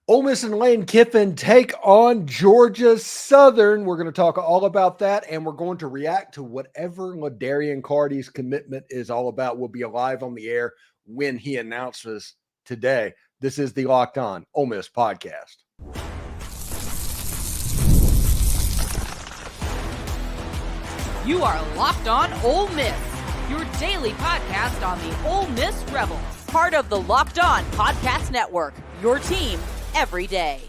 Ole Miss and Lane Kiffin take on Georgia Southern. We're going to talk all about that, and we're going to react to whatever Ladarian Clardy's commitment is all about. We'll be live on the air when he announces today. This is the Locked On Ole Miss podcast. You are Locked On Ole Miss, your daily podcast on the Ole Miss Rebels, part of the Locked On Podcast Network, your team every day.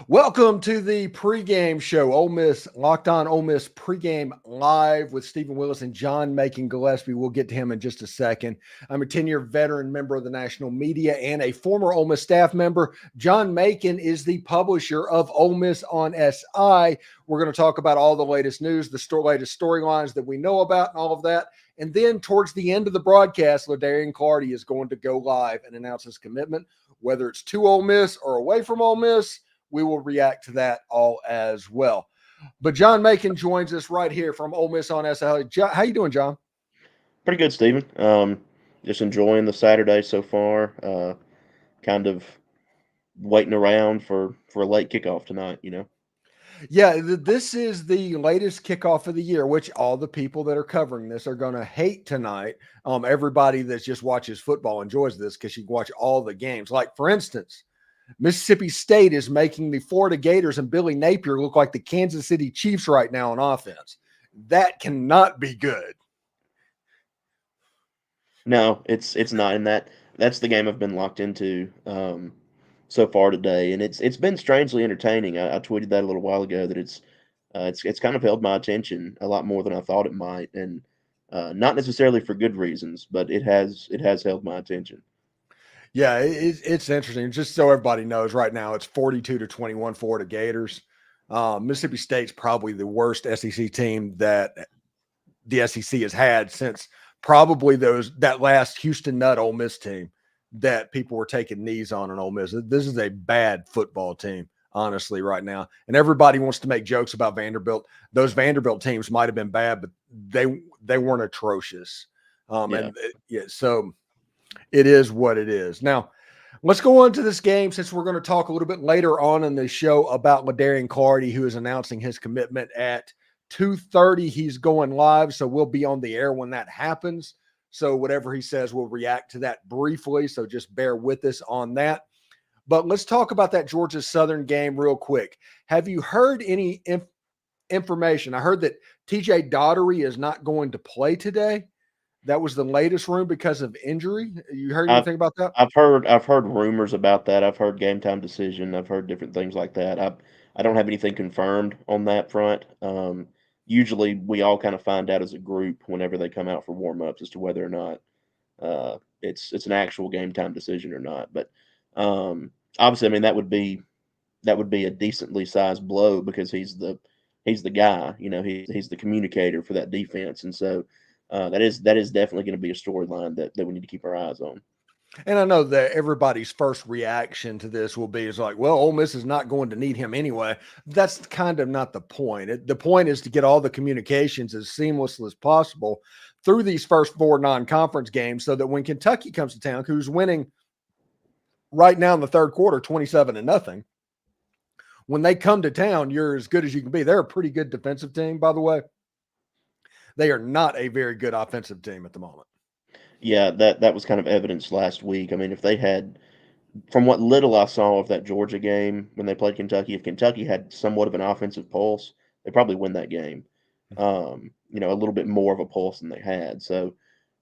Welcome to the pregame show, Ole Miss, Locked On Ole Miss pregame live with Steven Willis and John Macon Gillespie. We'll get to him in just a second. I'm a 10-year veteran member of the national media and a former Ole Miss staff member. John Macon is the publisher of Ole Miss on SI. We're going to talk about all the latest news, the latest storylines that we know about and all of that. And then towards the end of the broadcast, Ladarian Clardy is going to go live and announce his commitment, whether it's to Ole Miss or away from Ole Miss. We will react to that all as well. But John Macon joins us right here from Ole Miss on SL. How you doing, John? Pretty good, Steven. Just enjoying the Saturday so far. Kind of waiting around for a late kickoff tonight, you know. Yeah, this is the latest kickoff of the year, which all the people that are covering this are going to hate tonight. Everybody that just watches football enjoys this because you can watch all the games. Like, for instance, Mississippi State is making the Florida Gators and Billy Napier look like the Kansas City Chiefs right now on offense. That cannot be good. No, it's not, and that's the game I've been locked into so far today, and it's been strangely entertaining. I tweeted that a little while ago that it's kind of held my attention a lot more than I thought it might, and not necessarily for good reasons, but it has held my attention. Yeah, it's interesting. Just so everybody knows, right now it's 42-21 Florida Gators. Mississippi State's probably the worst SEC team that the SEC has had since probably that last Houston Nutt Ole Miss team that people were taking knees on in Ole Miss. This is a bad football team, honestly, right now. And everybody wants to make jokes about Vanderbilt. Those Vanderbilt teams might have been bad, but they weren't atrocious. So it is what it is. Now, let's go on to this game since we're going to talk a little bit later on in the show about Ladarian Clardy, who is announcing his commitment at 2:30. He's going live, so we'll be on the air when that happens. So whatever he says, we'll react to that briefly, so just bear with us on that. But let's talk about that Georgia Southern game real quick. Have you heard any information? I heard that TJ Daugherty is not going to play today. That was the latest rumor because of injury. You heard anything about that? I've heard rumors about that. I've heard game time decision. I've heard different things like that. I don't have anything confirmed on that front. Usually we all kind of find out as a group whenever they come out for warm-ups as to whether or not it's an actual game time decision or not. But obviously, I mean, that would be a decently sized blow because he's the guy, you know, he's the communicator for that defense, and so. That is definitely going to be a storyline that we need to keep our eyes on. And I know that everybody's first reaction to this will be like, well, Ole Miss is not going to need him anyway. That's kind of not the point. The point is to get all the communications as seamless as possible through these first 4 non-conference games so that when Kentucky comes to town, who's winning right now in the third quarter, 27-0, when they come to town, you're as good as you can be. They're a pretty good defensive team, by the way. They are not a very good offensive team at the moment. Yeah, that was kind of evidenced last week. I mean, if they had, from what little I saw of that Georgia game when they played Kentucky, if Kentucky had somewhat of an offensive pulse, they probably win that game. You know, a little bit more of a pulse than they had. So,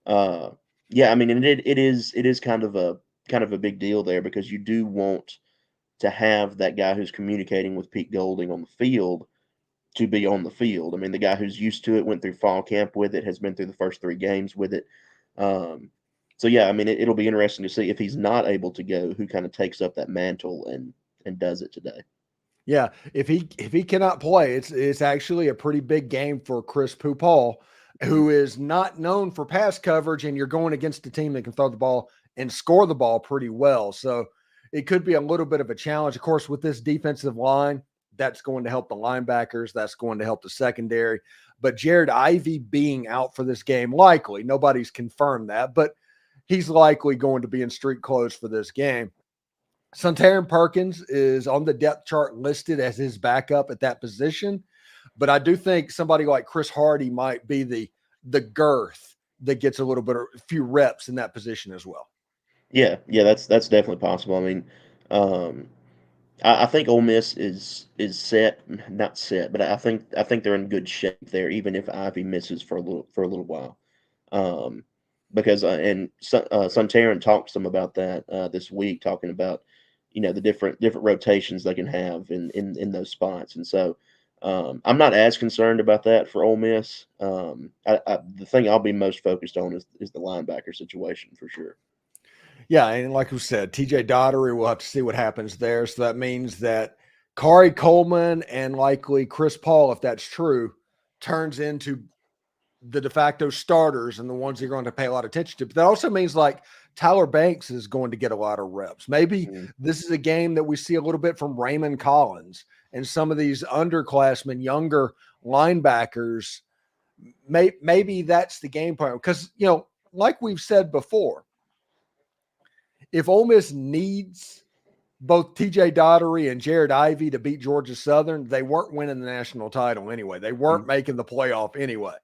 yeah, I mean, and it is kind of a big deal there because you do want to have that guy who's communicating with Pete Golding on the field to be on the field. I mean, the guy who's used to it, went through fall camp with it, has been through the first 3 games with it. So yeah, I mean, it'll be interesting to see if he's not able to go, who kind of takes up that mantle and does it today. Yeah, if he cannot play, it's actually a pretty big game for Chris Pupal, who is not known for pass coverage, and you're going against a team that can throw the ball and score the ball pretty well. So it could be a little bit of a challenge. Of course, with this defensive line, that's going to help the linebackers. That's going to help the secondary. But Jared Ivey being out for this game, likely, nobody's confirmed that, but he's likely going to be in street clothes for this game. Suntaran Perkins is on the depth chart listed as his backup at that position, but I do think somebody like Chris Hardy might be the girth that gets a little bit of a few reps in that position as well. Yeah, that's definitely possible. I mean, um, I think Ole Miss is set, not set, but I think they're in good shape there, even if Ivy misses for a little while. Um, because Suntaran talked some about that this week, talking about the different rotations they can have in those spots, and so I'm not as concerned about that for Ole Miss. The thing I'll be most focused on is the linebacker situation for sure. Yeah, and like we said, TJ Dottery, we'll have to see what happens there. So that means that Kari Coleman and likely Chris Paul, if that's true, turns into the de facto starters and the ones you're going to pay a lot of attention to. But that also means like Tyler Banks is going to get a lot of reps. Maybe Mhm. this is a game that we see a little bit from Raymond Collins and some of these underclassmen, younger linebackers. Maybe that's the game plan because, like we've said before, if Ole Miss needs both TJ Dottery and Jared Ivey to beat Georgia Southern, they weren't winning the national title anyway. They weren't making the playoff anyway.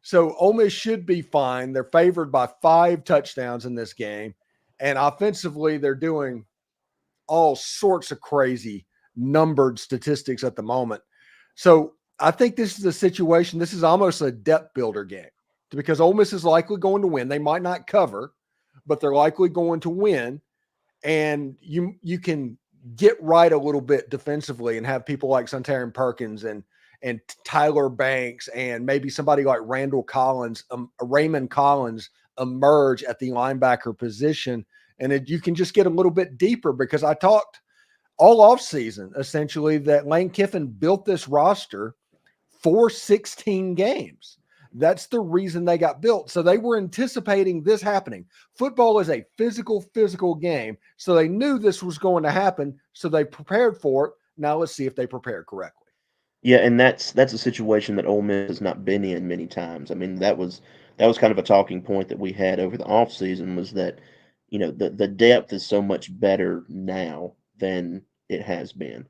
So Ole Miss should be fine. They're favored by 5 touchdowns in this game. And offensively, they're doing all sorts of crazy numbered statistics at the moment. So I think this is a situation, this is almost a depth builder game because Ole Miss is likely going to win. They might not cover, but they're likely going to win. And you can get right a little bit defensively and have people like Suntaran Perkins and Tyler Banks and maybe somebody like Raymond Collins emerge at the linebacker position. And you can just get a little bit deeper because I talked all offseason essentially that Lane Kiffin built this roster for 16 games. That's the reason they got built. So they were anticipating this happening. Football is a physical game. So they knew this was going to happen. So they prepared for it. Now let's see if they prepared correctly. Yeah, and that's a situation that Ole Miss has not been in many times. I mean, that was kind of a talking point that we had over the offseason was that, the depth is so much better now than it has been.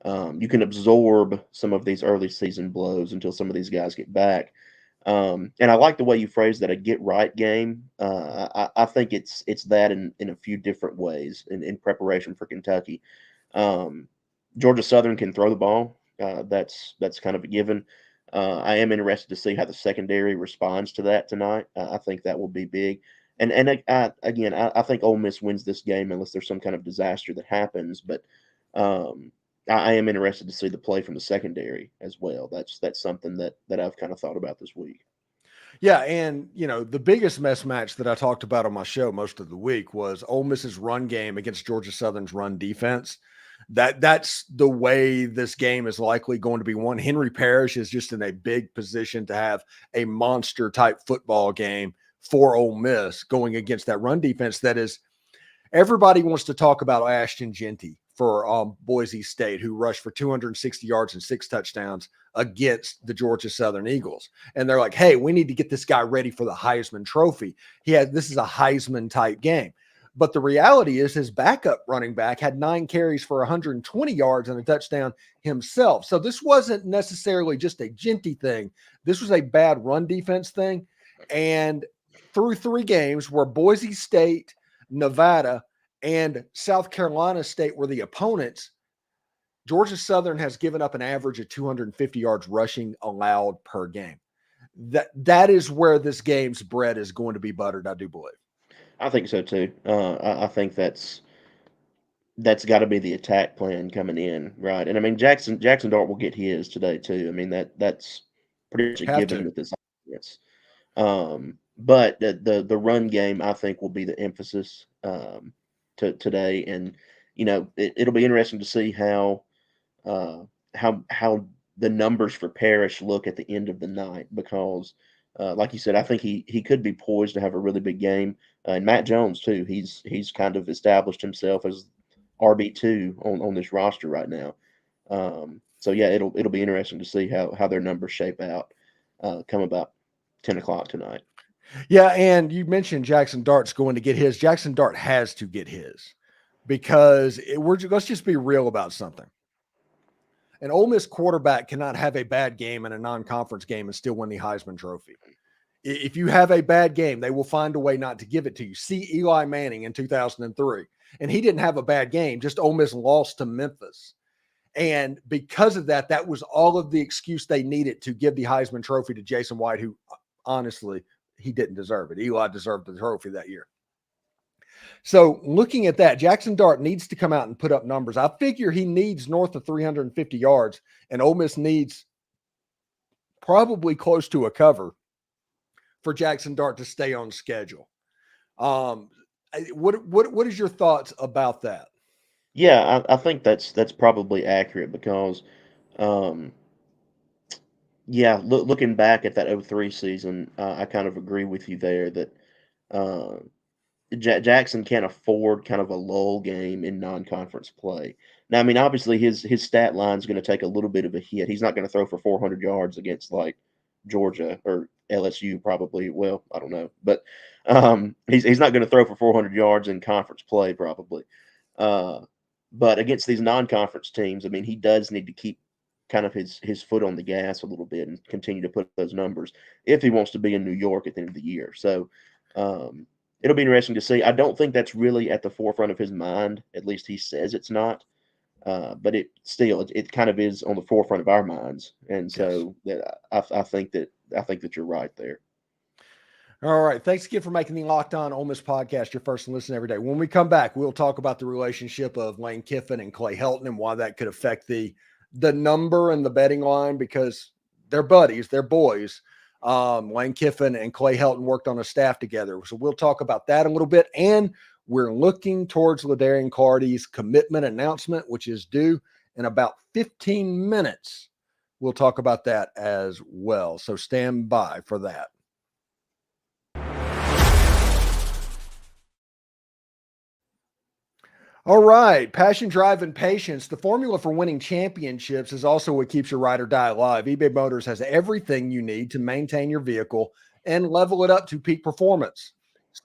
You can absorb some of these early season blows until some of these guys get back. And I like the way you phrased that, a get right game. I think it's that in a few different ways in preparation for Kentucky. Um, Georgia Southern can throw the ball. That's kind of a given. I am interested to see how the secondary responds to that tonight. I think that will be big. And I think Ole Miss wins this game unless there's some kind of disaster that happens. But I am interested to see the play from the secondary as well. That's something that I've kind of thought about this week. Yeah, and the biggest mismatch that I talked about on my show most of the week was Ole Miss's run game against Georgia Southern's run defense. That's the way this game is likely going to be won. Henry Parrish is just in a big position to have a monster type football game for Ole Miss going against that run defense. That is, everybody wants to talk about Ashton Genty for Boise State, who rushed for 260 yards and 6 touchdowns against the Georgia Southern Eagles. And they're like, hey, we need to get this guy ready for the Heisman Trophy. This is a Heisman type game. But the reality is his backup running back had 9 carries for 120 yards and a touchdown himself. So this wasn't necessarily just a Genty thing. This was a bad run defense thing. And through 3 games where Boise State, Nevada, and South Carolina State were the opponents, Georgia Southern has given up an average of 250 yards rushing allowed per game. That is where this game's bread is going to be buttered, I do believe. I think so too. I think that's got to be the attack plan coming in, right? And I mean Jackson Dart will get his today too. I mean that's pretty much a given with this offense. But the run game I think will be the emphasis today, and it'll be interesting to see how the numbers for Parrish look at the end of the night because. Like you said, I think he could be poised to have a really big game. And Matt Jones too. He's kind of established himself as RB2 on this roster right now. So yeah, it'll be interesting to see how their numbers shape out come about 10 o'clock tonight. Yeah, and you mentioned Jackson Dart's going to get his. Jackson Dart has to get his because let's just be real about something. An Ole Miss quarterback cannot have a bad game in a non-conference game and still win the Heisman Trophy. If you have a bad game, they will find a way not to give it to you. See Eli Manning in 2003, and he didn't have a bad game, just Ole Miss lost to Memphis. And because of that, that was all of the excuse they needed to give the Heisman Trophy to Jason White, who honestly, he didn't deserve it. Eli deserved the trophy that year. So looking at that, Jackson Dart needs to come out and put up numbers. I figure he needs north of 350 yards, and Ole Miss needs probably close to a cover for Jackson Dart to stay on schedule. What is your thoughts about that? Yeah, I think that's probably accurate because, looking back at that 03 season, I kind of agree with you there that Jackson can't afford kind of a lull game in non-conference play. Now, I mean, obviously his stat line is going to take a little bit of a hit. He's not going to throw for 400 yards against like Georgia or LSU probably. Well, I don't know, but he's not going to throw for 400 yards in conference play probably. But against these non-conference teams, I mean, he does need to keep kind of his foot on the gas a little bit and continue to put those numbers if he wants to be in New York at the end of the year. So it'll be interesting to see. I don't think that's really at the forefront of his mind. At least he says it's not. But it kind of is on the forefront of our minds. And so I think that you're right there. All right. Thanks again for making the Locked On Ole Miss podcast your first listen every day. When we come back, we'll talk about the relationship of Lane Kiffin and Clay Helton and why that could affect the number and the betting line, because they're buddies, they're boys. Lane Kiffin and Clay Helton worked on a staff together. So we'll talk about that a little bit. And we're looking towards Ladarian Clardy's commitment announcement, which is due in about 15 minutes. We'll talk about that as well. So stand by for that. All right. Passion, drive, and patience. The formula for winning championships is also what keeps your ride or die alive. eBay Motors has everything you need to maintain your vehicle and level it up to peak performance.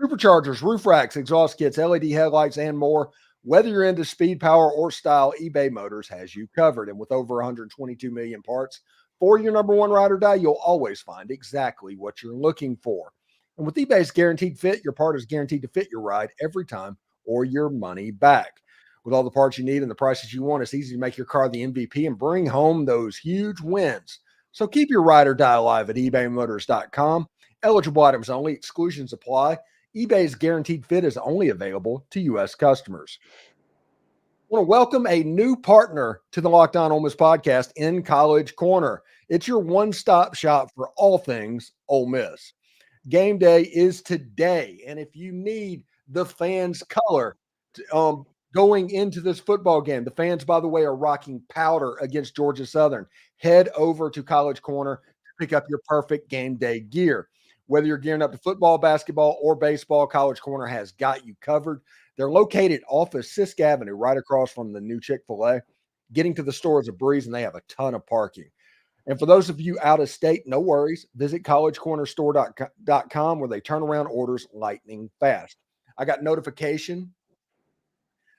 Superchargers, roof racks, exhaust kits, LED headlights, and more. Whether you're into speed, power, or style, eBay Motors has you covered. And with over 122 million parts for your number one ride or die, you'll always find exactly what you're looking for. And with eBay's Guaranteed Fit, your part is guaranteed to fit your ride every time or your money back. With all the parts you need and the prices you want, it's easy to make your car the MVP and bring home those huge wins. So keep your ride or die alive at ebaymotors.com. Eligible items only. Exclusions apply. eBay's Guaranteed Fit is only available to U.S. customers. I want to welcome a new partner to the Locked On Ole Miss podcast in College Corner. It's your one-stop shop for all things Ole Miss. Game day is today, and if you need the fans' color going into this football game, the fans, by the way, are rocking powder against Georgia Southern. Head over to College Corner to pick up your perfect game day gear. Whether you're gearing up to football, basketball, or baseball, College Corner has got you covered. They're located off of Sisk Avenue, right across from the new Chick-fil-A. Getting to the store is a breeze, and they have a ton of parking. And for those of you out of state, no worries. Visit collegecornerstore.com where they turn around orders lightning fast. I got notification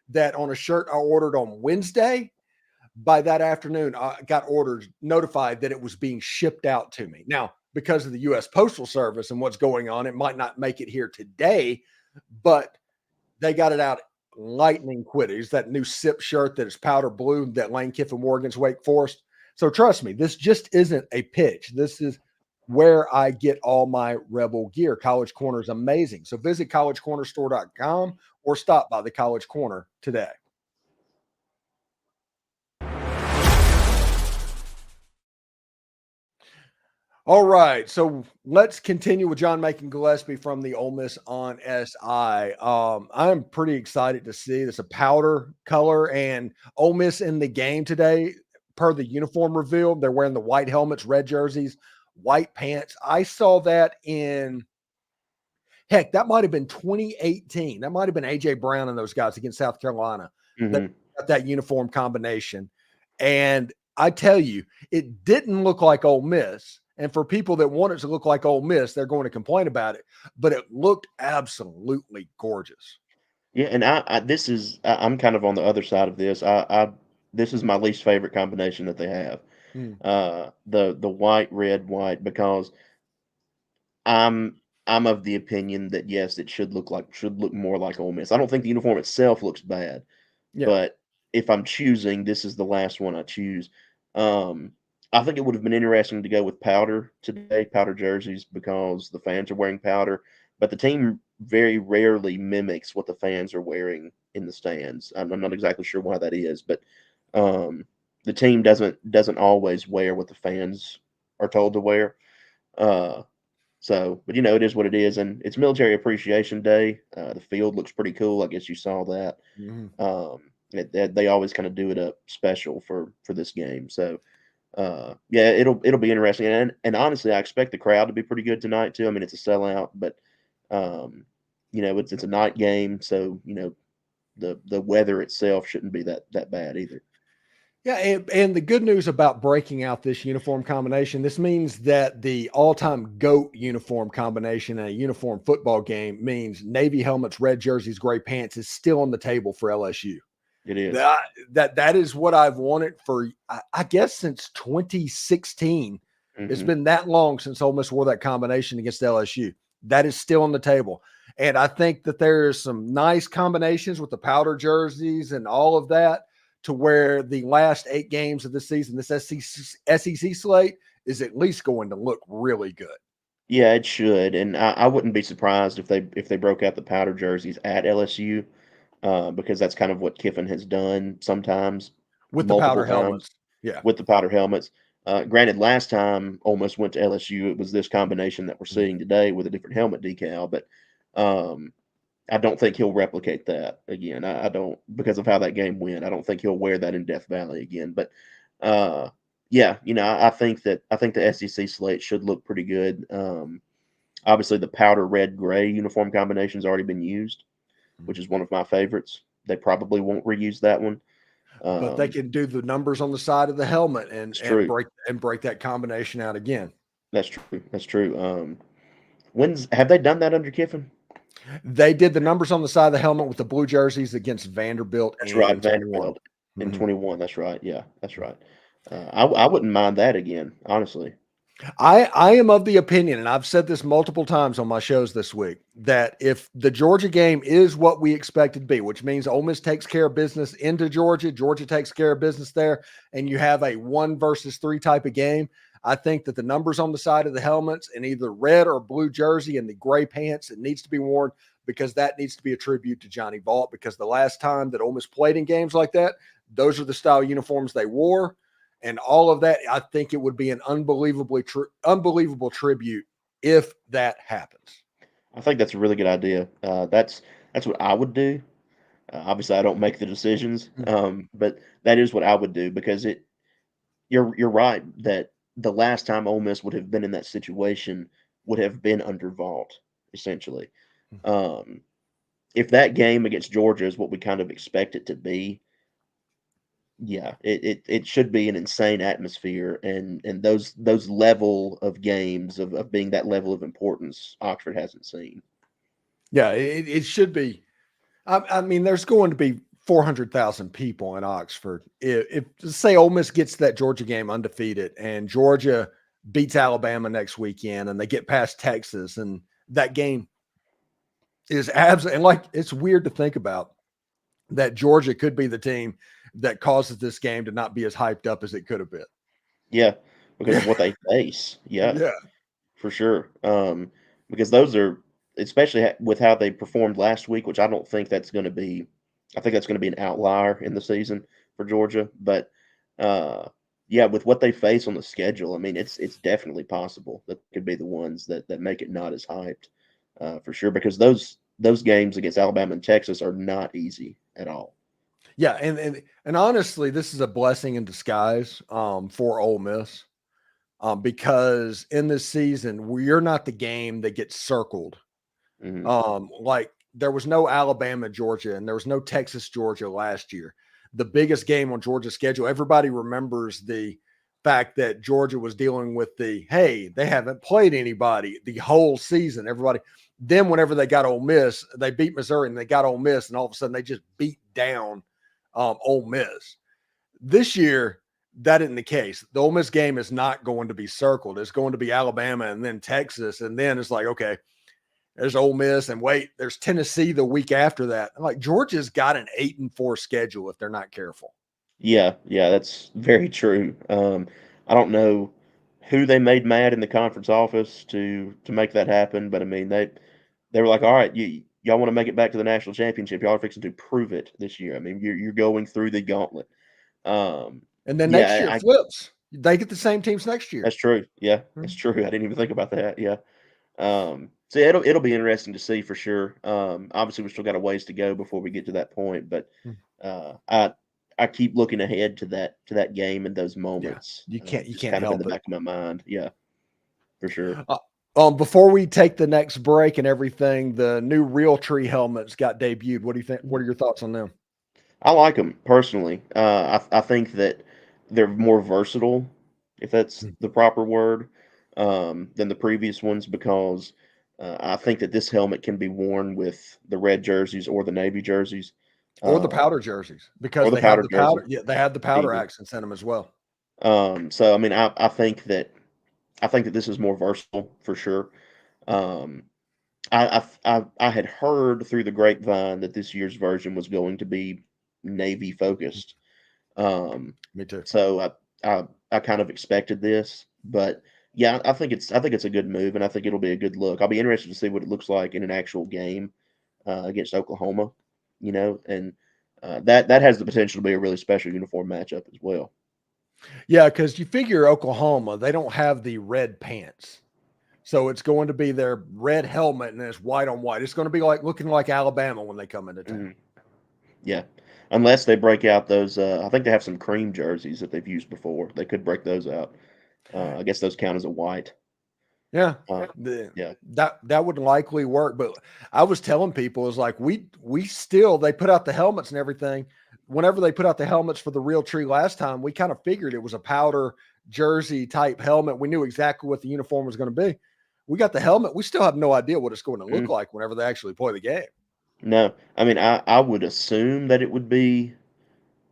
that on a shirt I ordered on Wednesday, by that afternoon, I got notified that it was being shipped out to me. Now, because of the U.S. Postal Service and what's going on, it might not make it here today, but they got it out lightning quick. It's that new SIP shirt that is powder blue that Lane Kiffin wore against Wake Forest. So trust me, this just isn't a pitch. This is where I get all my Rebel gear. College Corner is amazing. So visit collegecornerstore.com or stop by the College Corner today. All right, so let's continue with John Macon Gillespie from the Ole Miss on SI. I'm pretty excited to see this, a powder color, and Ole Miss in the game today, per the uniform reveal. They're wearing the white helmets, red jerseys, white pants. I saw that that might have been 2018. That might have been A.J. Brown and those guys against South Carolina. That got that uniform combination. And I tell you, it didn't look like Ole Miss. And for people that want it to look like Ole Miss, they're going to complain about it. But it looked absolutely gorgeous. Yeah, and I'm kind of on the other side of this. This is my least favorite combination that they have. Hmm. The white, red, white, because I'm I'm of the opinion that yes, it should look more like Ole Miss. I don't think the uniform itself looks bad, Yeah. but if I'm choosing, this is the last one I choose. Um, I think it would have been interesting to go with powder today, powder jerseys, because the fans are wearing powder, but the team very rarely mimics what the fans are wearing in the stands. I'm not exactly sure why that is, but um, the team doesn't always wear what the fans are told to wear. Uh, but it is what it is, and it's Military Appreciation Day. The field looks pretty cool. I guess you saw that. Mhm. They always kind of do it up special for this game. So yeah, it'll be interesting. And honestly, I expect the crowd to be pretty good tonight too. I mean, it's a sellout, but um, it's a night game, so the weather itself shouldn't be that bad either. Yeah, and the good news about breaking out this uniform combination, this means that the all-time GOAT uniform combination in a uniform football game means navy helmets, red jerseys, gray pants is still on the table for LSU. It is. That is what I've wanted for I guess since 2016. It's Hmm. been that long since Ole Miss wore that combination against LSU. That is still on the table. And I think that there's some nice combinations with the powder jerseys and all of that to where the last 8 games of the season, this SEC slate is at least going to look really good Yeah, it should, and I wouldn't be surprised if they broke out the powder jerseys at LSU, because that's kind of what Kiffin has done sometimes, with the multiple powder times helmets. Yeah. with the powder helmets. Granted, last time almost went to LSU, it was this combination that we're Mhm. seeing today with a different helmet decal, but um, I don't think he'll replicate that again. I don't, because of how that game went. I don't think he'll wear that in Death Valley again. But uh, yeah, I think the SEC slate should look pretty good. Obviously, the powder red gray uniform combination has already been used, which is one of my favorites. They probably won't reuse that one. But they can do the numbers on the side of the helmet and It's and true. break that combination out again. That's true. That's true. When's have they done that under Kiffin? They did the numbers on the side of the helmet with the blue jerseys against Vanderbilt That's right, in 21. Vanderbilt in Mhm. 21. That's right. Yeah, that's right. I wouldn't mind that again, honestly. I am of the opinion, and I've said this multiple times on my shows this week, that if the Georgia game is what we expect it to be, which means Ole Miss takes care of business into Georgia, Georgia takes care of business there, and you have a 1 versus 3 type of game, I think that the numbers on the side of the helmets and either red or blue jersey and the gray pants, it needs to be worn because that needs to be a tribute to Johnny Vaught, because the last time that Ole Miss played in games like that, those are the style uniforms they wore. And all of that, I think it would be an unbelievable tribute if that happens. I think that's a really good idea. That's what I would do. Obviously, I don't make the decisions, Mhm. but that is what I would do because it. You're right that the last time Ole Miss would have been in that situation would have been under Vault, essentially. Um, if that game against Georgia is what we kind of expect it to be, yeah, it should be an insane atmosphere, and those level of games of being that level of importance, Oxford hasn't seen. Yeah, it should be. I mean, there's going to be 400,000 people in Oxford. Say Ole Miss gets that Georgia game undefeated and Georgia beats Alabama next weekend and they get past Texas and that game is absolutely, and like, it's weird to think about that Georgia could be the team that causes this game to not be as hyped up as it could have been. Yeah, because of what they face. Yeah, Yeah. for sure. Because those are, especially with how they performed last week, which I don't think that's going to be. I think that's going to be an outlier in the season for Georgia. But uh, yeah, with what they face on the schedule, I mean, it's definitely possible that could be the ones that make it not as hyped, for sure. Because those games against Alabama and Texas are not easy at all. Yeah, and honestly, this is a blessing in disguise for Ole Miss because in this season, we're not the game that gets circled. Hmm. Like there was no Alabama, Georgia, and there was no Texas, Georgia last year. The biggest game on Georgia's schedule, everybody remembers the fact that Georgia was dealing with hey, they haven't played anybody the whole season. Everybody. Then whenever they got Ole Miss, they beat Missouri and they got Ole Miss, and all of a sudden they just beat down Ole Miss. This year, that isn't the case. The Ole Miss game is not going to be circled. It's going to be Alabama and then Texas. And then it's like, okay, there's Ole Miss, and wait, there's Tennessee the week after that. I'm like, Georgia's got an 8-4 schedule if they're not careful. Yeah, that's very true. I don't know who they made mad in the conference office to make that happen, but I mean they were like, all right, y'all want to make it back to the national championship, y'all are fixing to prove it this year. I mean, you're going through the gauntlet. And then next year flips. They get the same teams next year. That's true. Yeah, that's true. I didn't even think about that. Yeah. So it'll be interesting to see for sure. Obviously we still got a ways to go before we get to that point, but I keep looking ahead to that game and those moments. Yeah, you can't kind help of in the it. back of my mind. Yeah, for sure. Before we take the next break and everything, the new Real Tree helmets got debuted. What do you think? What are your thoughts on them? I like them personally. I think that they're more versatile, if that's the proper word, than the previous ones, because I think that this helmet can be worn with the red jerseys or the navy jerseys. Or the powder jerseys, because they have the powder. Yeah, they have the powder accents in them as well. So I mean, I think that this is more versatile for sure. I had heard through the grapevine that this year's version was going to be navy focused. Me too. So I kind of expected this, but yeah, I think it's a good move, and I think it'll be a good look. I'll be interested to see what it looks like in an actual game against Oklahoma. And that has the potential to be a really special uniform matchup as well. Yeah, because you figure Oklahoma, they don't have the red pants. So it's going to be their red helmet and it's white on white. It's going to be looking like Alabama when they come into town. Mm-hmm. Yeah. Unless they break out those, I think they have some cream jerseys that they've used before. They could break those out. I guess those count as a white. Yeah, yeah, that would likely work. But I was telling people, is like they put out the helmets and everything. Whenever they put out the helmets for the Real Tree last time, we kind of figured it was a powder jersey type helmet. We knew exactly what the uniform was going to be. We got the helmet. We still have no idea what it's going to look like whenever they actually play the game. No, I mean, I would assume that it would be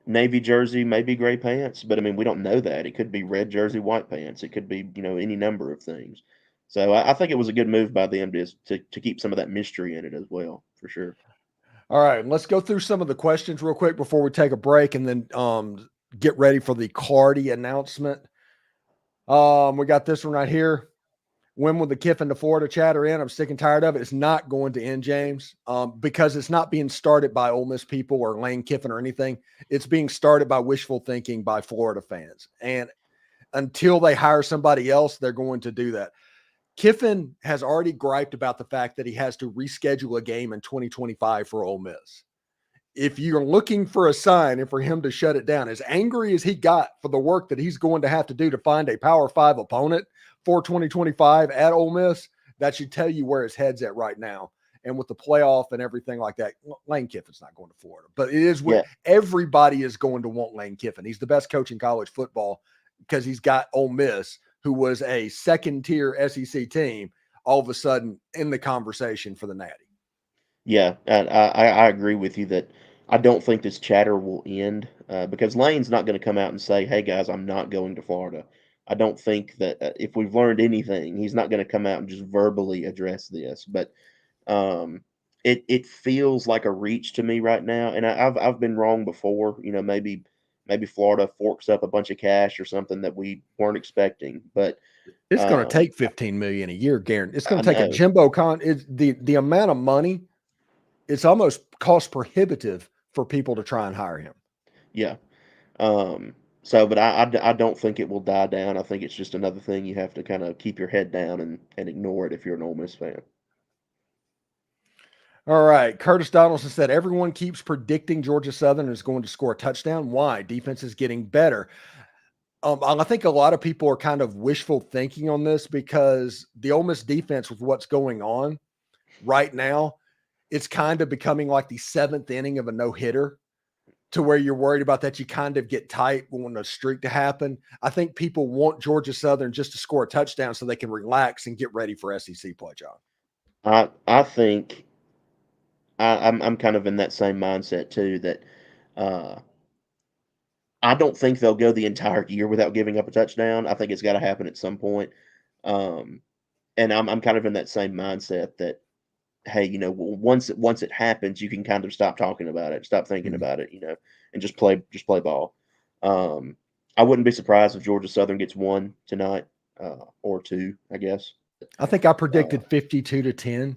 navy jersey, maybe gray pants, but I mean, we don't know that. It could be red jersey, white pants. It could be, any number of things. So I think it was a good move by them to keep some of that mystery in it as well, for sure. All right, let's go through some of the questions real quick before we take a break, and then get ready for the Clardy announcement. We got this one right here. When will the Kiffin to Florida chatter end? I'm sick and tired of it. It's not going to end, James, because it's not being started by Ole Miss people or Lane Kiffin or anything. It's being started by wishful thinking by Florida fans. And until they hire somebody else, they're going to do that. Kiffin has already griped about the fact that he has to reschedule a game in 2025 for Ole Miss. If you're looking for a sign and for him to shut it down, as angry as he got for the work that he's going to have to do to find a Power 5 opponent for 2025 at Ole Miss, that should tell you where his head's at right now. And with the playoff and everything like that, Lane Kiffin's not going to Florida. But it is where everybody is going to want Lane Kiffin. He's the best coach in college football because he's got Ole Miss, who was a second-tier SEC team, all of a sudden in the conversation for the Natty. Yeah, I agree with you that I don't think this chatter will end because Lane's not going to come out and say, hey, guys, I'm not going to Florida. I don't think that if we've learned anything, he's not going to come out and just verbally address this. But it feels like a reach to me right now, and I've been wrong before. Maybe Florida forks up a bunch of cash or something that we weren't expecting. But it's going to take $15 million a year, Garen. It's going to take a jumbo the amount of money. It's almost cost prohibitive for people to try and hire him. Yeah. But I don't think it will die down. I think it's just another thing you have to kind of keep your head down and ignore it if you're an Ole Miss fan. All right. Curtis Donaldson said, everyone keeps predicting Georgia Southern is going to score a touchdown. Why? Defense is getting better. I think a lot of people are kind of wishful thinking on this because the Ole Miss defense with what's going on right now, it's kind of becoming like the seventh inning of a no-hitter. to where you're worried about that. You kind of get tight when a streak to happen. I think people want Georgia Southern just to score a touchdown so they can relax and get ready for SEC play, John. I think I'm kind of in that same mindset too. That uh, I don't think they'll go the entire year without giving up a touchdown. I think it's got to happen at some point. Um, and I'm kind of in that same mindset that, hey, once it happens, you can kind of stop talking about it, stop thinking about it, and just play ball. I wouldn't be surprised if Georgia Southern gets one tonight, or two, I guess. I think I predicted 52-10.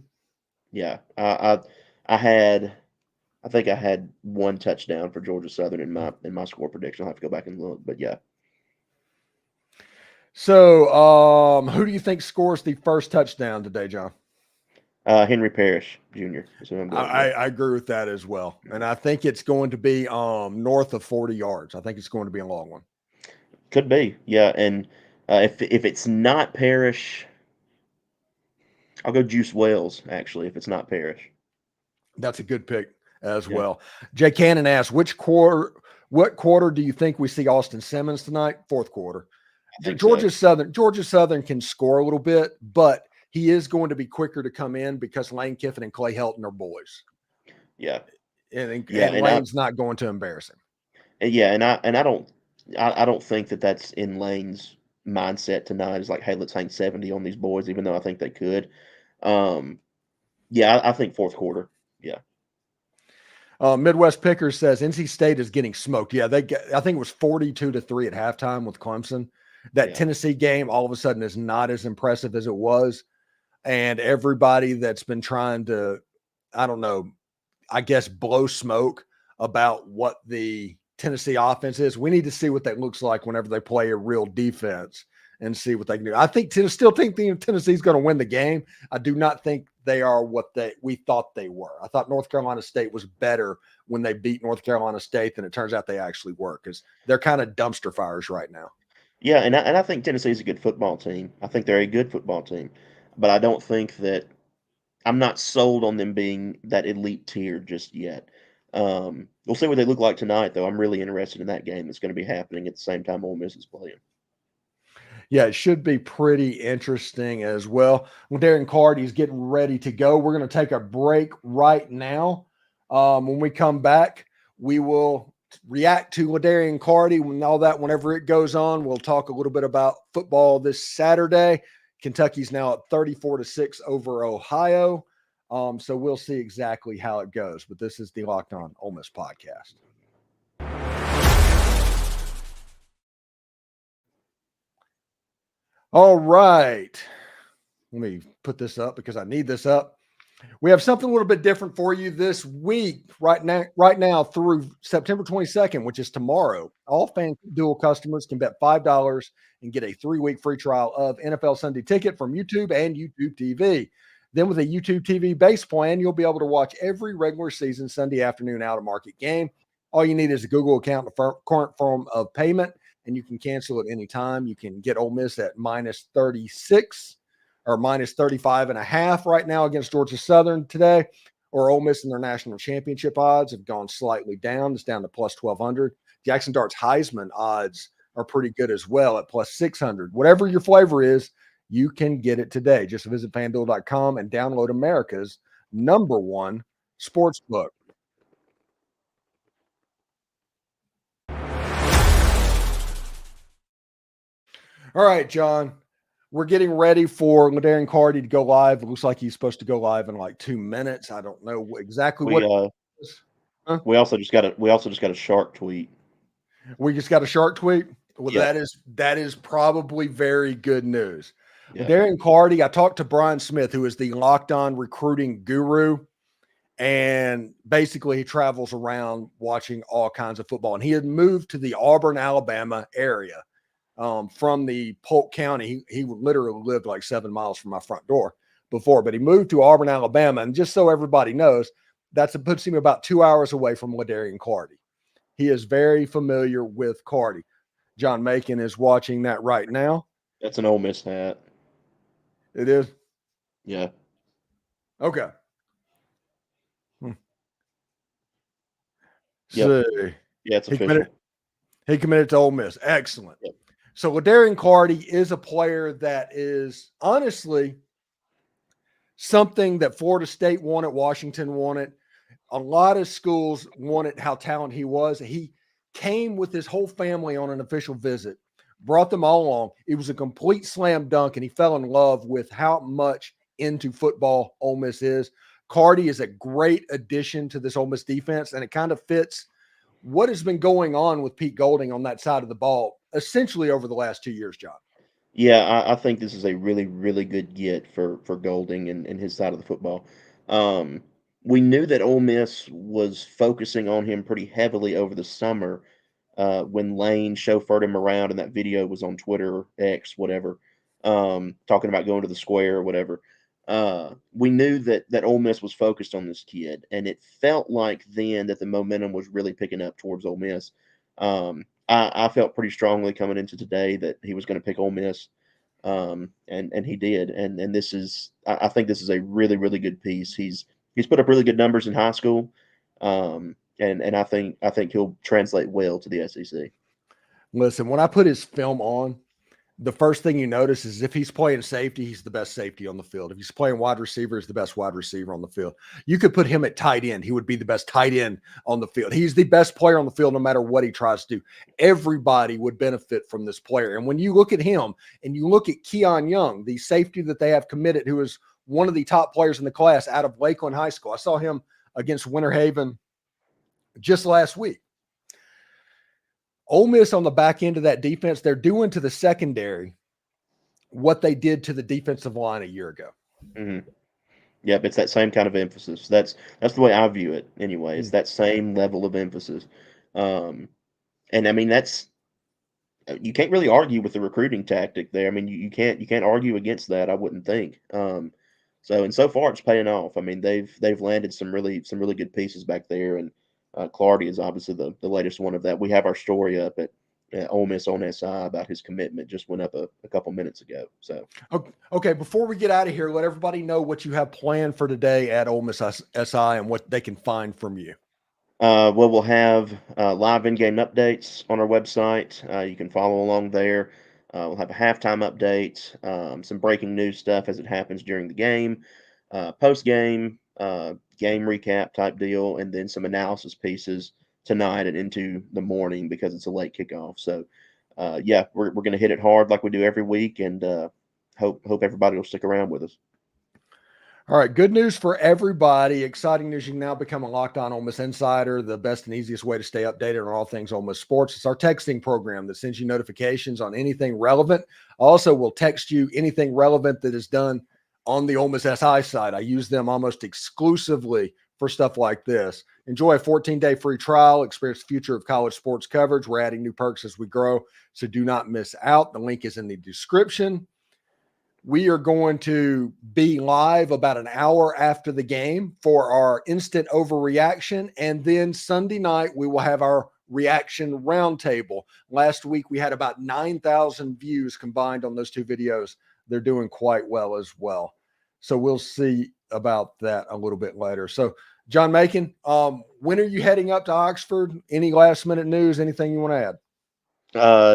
Yeah, I think I had one touchdown for Georgia Southern in my score prediction. I'll have to go back and look, but yeah. So, who do you think scores the first touchdown today, John? Henry Parrish Jr. is who I'm going with. I agree with that as well. And I think it's going to be north of 40 yards. I think it's going to be a long one. Could be, yeah. And if it's not Parrish, I'll go Juice Wells, actually, if it's not Parrish. That's a good pick as well. Jay Cannon asks, what quarter do you think we see Austin Simmons tonight? Fourth quarter. Georgia Southern can score a little bit, but he is going to be quicker to come in because Lane Kiffin and Clay Helton are boys. Yeah. And Lane's not going to embarrass him. Yeah, and I don't think that's in Lane's mindset tonight. Is like, hey, let's hang 70 on these boys, even though I think they could. I think fourth quarter. Yeah. Midwest Picker says NC State is getting smoked. Yeah, I think it was 42-3 at halftime with Clemson. That Tennessee game all of a sudden is not as impressive as it was. And everybody that's been trying to, I don't know, I guess blow smoke about what the Tennessee offense is, we need to see what that looks like whenever they play a real defense and see what they can do. I still think Tennessee's going to win the game. I do not think they are what we thought they were. I thought North Carolina State was better when they beat North Carolina State than it turns out they actually were, because they're kind of dumpster fires right now. Yeah, and I think Tennessee's a good football team. I think they're a good football team, but I don't think that I'm not sold on them being that elite tier just yet. We'll see what they look like tonight, though. I'm really interested in that game that's going to be happening at the same time Ole Miss is playing. Yeah, it should be pretty interesting as well. Ladarian Clardy is getting ready to go. We're going to take a break right now. When we come back, we will react to Ladarian Clardy and all that whenever it goes on. We'll talk a little bit about football this Saturday. Kentucky's now at 34-6 over Ohio. So we'll see exactly how it goes. But this is the Locked On Ole Miss podcast. All right. Let me put this up because I need this up. We have something a little bit different for you this week, right now through September 22nd, which is tomorrow. All FanDuel customers can bet $5 and get a 3-week free trial of NFL Sunday Ticket from YouTube and YouTube TV. Then with a YouTube TV base plan, you'll be able to watch every regular season Sunday afternoon out-of-market game. All you need is a Google account and a current form of payment, and you can cancel at any time. You can get Ole Miss at -36 or -35.5 right now against Georgia Southern today, or Ole Miss in their national championship odds have gone slightly down. It's down to +1,200. Jackson Dart's Heisman odds are pretty good as well at +600. Whatever your flavor is, you can get it today. Just visit FanDuel.com and download America's #1 sportsbook. All right, John. We're getting ready for Ladarian Clardy to go live. It looks like he's supposed to go live in like 2 minutes. I don't know exactly what. We also just got a shark tweet. We just got a shark tweet. Well, Yeah. that is probably very good news. Yeah. Ladarian Clardy, I talked to Brian Smith, who is the Locked On recruiting guru, and basically he travels around watching all kinds of football. And he had moved to the Auburn, Alabama area. From the Polk County. He literally lived like 7 miles from my front door before, but he moved to Auburn, Alabama. And just so everybody knows, it puts him about 2 hours away from Ladarian Clardy. He is very familiar with Clardy. John Macon is watching that right now. That's an Ole Miss hat. It is? Yeah. Okay. Yep. See. Yeah, it's He official. committed to Ole Miss. Excellent. Yep. So Ladarian Clardy is a player that is honestly something that Florida State wanted, Washington wanted. A lot of schools wanted how talented he was. He came with his whole family on an official visit, brought them all along. It was a complete slam dunk, and he fell in love with how much into football Ole Miss is. Clardy is a great addition to this Ole Miss defense, and it kind of fits what has been going on with Pete Golding on that side of the ball essentially over the last 2 years, John. Yeah, I think this is a really, really good get for Golding and his side of the football. Um, we knew that Ole Miss was focusing on him pretty heavily over the summer when Lane chauffeured him around, and that video was on Twitter, X, whatever, talking about going to the square or whatever. We knew that Ole Miss was focused on this kid, and it felt like then that the momentum was really picking up towards Ole Miss. I felt pretty strongly coming into today that he was going to pick Ole Miss, and he did. And this is, I think this is a really, really good piece. He's put up really good numbers in high school, and I think he'll translate well to the SEC. Listen, when I put his film on, the first thing you notice is if he's playing safety, he's the best safety on the field. If he's playing wide receiver, he's the best wide receiver on the field. You could put him at tight end. He would be the best tight end on the field. He's the best player on the field no matter what he tries to do. Everybody would benefit from this player. And when you look at him and you look at Keon Young, the safety that they have committed, who is one of the top players in the class out of Lakeland High School. I saw him against Winter Haven just last week. Ole Miss on the back end of that defense, they're doing to the secondary what they did to the defensive line a year ago. Mm-hmm. Yep, it's that same kind of emphasis. That's the way I view it anyway. It's that same level of emphasis. And I mean, you can't really argue with the recruiting tactic there. I mean, you can't argue against that, I wouldn't think. So far it's paying off. I mean, they've landed some really good pieces back there, and Clardy is obviously the latest one of that. We have our story up at Ole Miss on SI about his commitment. Just went up a couple minutes ago. So okay, before we get out of here, let everybody know what you have planned for today at Ole Miss SI and what they can find from you. Well, we'll have live in-game updates on our website. You can follow along there. We'll have a halftime update, some breaking news stuff as it happens during the game, post-game, game recap type deal, and then some analysis pieces tonight and into the morning because it's a late kickoff. So, yeah, we're going to hit it hard like we do every week, and hope everybody will stick around with us. All right, good news for everybody. Exciting news. You can now become a Locked On Ole Miss Insider, the best and easiest way to stay updated on all things Ole Miss sports. It's our texting program that sends you notifications on anything relevant. Also, we'll text you anything relevant that is done on the Ole Miss SI side. I use them almost exclusively for stuff like this. Enjoy a 14-day free trial. Experience the future of college sports coverage. We're adding new perks as we grow, so do not miss out. The link is in the description. We are going to be live about an hour after the game for our instant overreaction. And then Sunday night, we will have our reaction roundtable. Last week, we had about 9,000 views combined on those two videos. They're doing quite well as well. So we'll see about that a little bit later. So, John Macon, when are you heading up to Oxford? Any last minute news? Anything you want to add?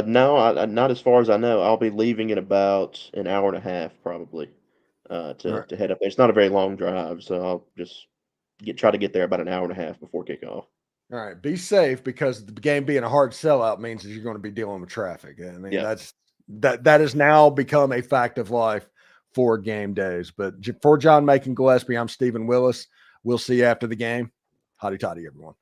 No, not as far as I know. I'll be leaving in about an hour and a half, probably, to head up there. It's not a very long drive, so I'll just try to get there about an hour and a half before kickoff. All right, be safe, because the game being a hard sellout means that you're going to be dealing with traffic. I mean, that has now become a fact of life for game days. But for John Macon Gillespie, I'm Steven Willis. We'll see you after the game. Hotty toddy, everyone.